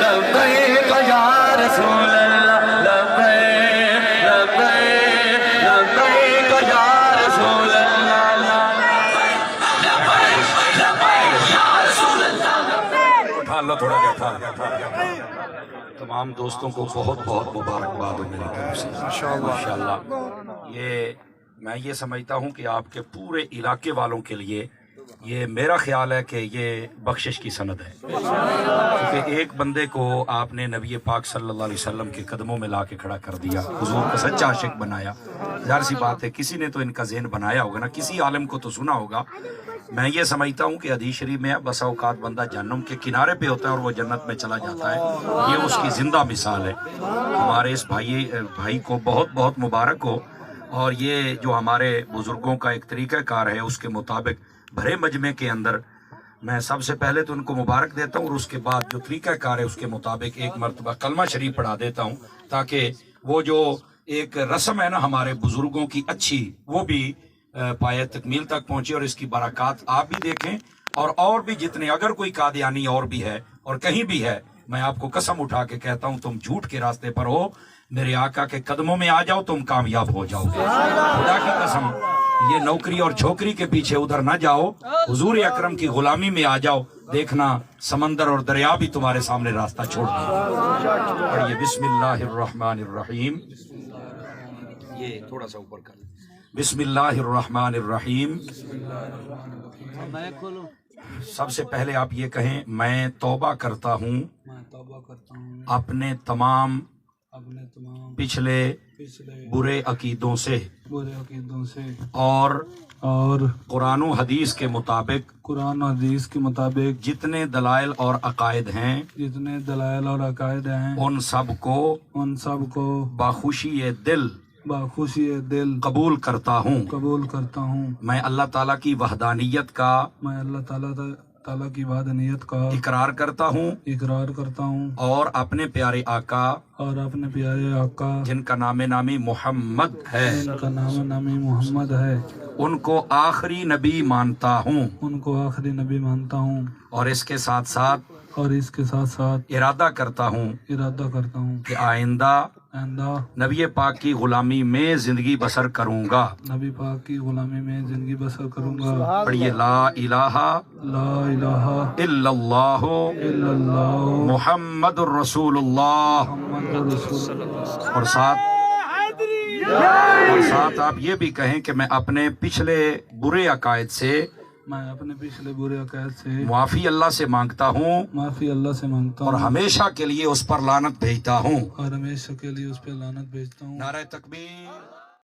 لبیک یا رسول اللہ لبیک لبیک لبیک یا رسول اللہ اٹھا لو تھوڑا گیا تھا تمام دوستوں کو بہت بہت مبارکباد ہو میری طرف سے ماشاءاللہ میں یہ سمجھتا ہوں کہ آپ کے پورے علاقے والوں کے لیے یہ میرا خیال ہے کہ یہ بخشش کی سند ہے کیونکہ ایک بندے کو آپ نے نبی پاک صلی اللہ علیہ وسلم کے قدموں میں لا کے کھڑا کر دیا حضور کا سچا عاشق بنایا ظاہر سی بات ہے کسی نے تو ان کا ذہن بنایا ہوگا نا کسی عالم کو تو سنا ہوگا میں یہ سمجھتا ہوں کہ حدیث شریف میں بسا اوقات بندہ جہنم کے کنارے پہ ہوتا ہے اور وہ جنت میں چلا جاتا ہے یہ اس کی زندہ مثال ہے ہمارے اس بھائی کو بہت بہت مبارک ہو اور یہ جو ہمارے بزرگوں کا ایک طریقہ کار ہے اس کے مطابق بھرے مجمع کے اندر میں سب سے پہلے تو ان کو مبارک دیتا ہوں اور اس کے بعد جو طریقہ کار ہے اس کے مطابق ایک مرتبہ کلمہ شریف پڑھا دیتا ہوں تاکہ وہ جو ایک رسم ہے نا ہمارے بزرگوں کی اچھی وہ بھی پایہ تکمیل تک پہنچے اور اس کی برکات آپ بھی دیکھیں اور بھی جتنے اگر کوئی قادیانی اور بھی ہے اور کہیں بھی ہے میں آپ کو قسم اٹھا کے کہتا ہوں تم جھوٹ کے راستے پر ہو میرے آقا کے قدموں میں آ جاؤ تم کامیاب ہو جاؤ گے خدا کی قسم یہ نوکری اور چھوکری کے پیچھے ادھر نہ جاؤ حضور اکرم کی غلامی میں آ جاؤ دیکھنا سمندر اور دریا بھی تمہارے سامنے راستہ چھوڑ دیں پڑھیے بسم اللہ الرحمن الرحیم یہ تھوڑا سا اوپر کر بسم اللہ الرحمن الرحیم سب سے پہلے آپ یہ کہیں میں توبہ کرتا ہوں اپنے تمام پچھلے برے عقیدوں سے اور قرآن و حدیث کے مطابق جتنے دلائل اور عقائد ہیں ان سب کو بخوشی دل قبول کرتا ہوں میں اللہ تعالیٰ کی وحدانیت کا اقرار کرتا ہوں اور اپنے پیارے آقا جن کا نام نامی محمد ہے ان کو آخری نبی مانتا ہوں اور اس کے ساتھ ساتھ ارادہ کرتا ہوں کہ آئندہ نبی پاک کی غلامی میں زندگی بسر کروں گا پڑھیے لا الہ الا اللہ محمد الرسول اللہ اور ساتھ آپ یہ بھی کہیں کہ میں اپنے پچھلے برے عقائد سے معافی اللہ سے مانگتا ہوں اور ہمیشہ کے لیے اس پر لعنت بھیجتا ہوں نعرہ تکبیر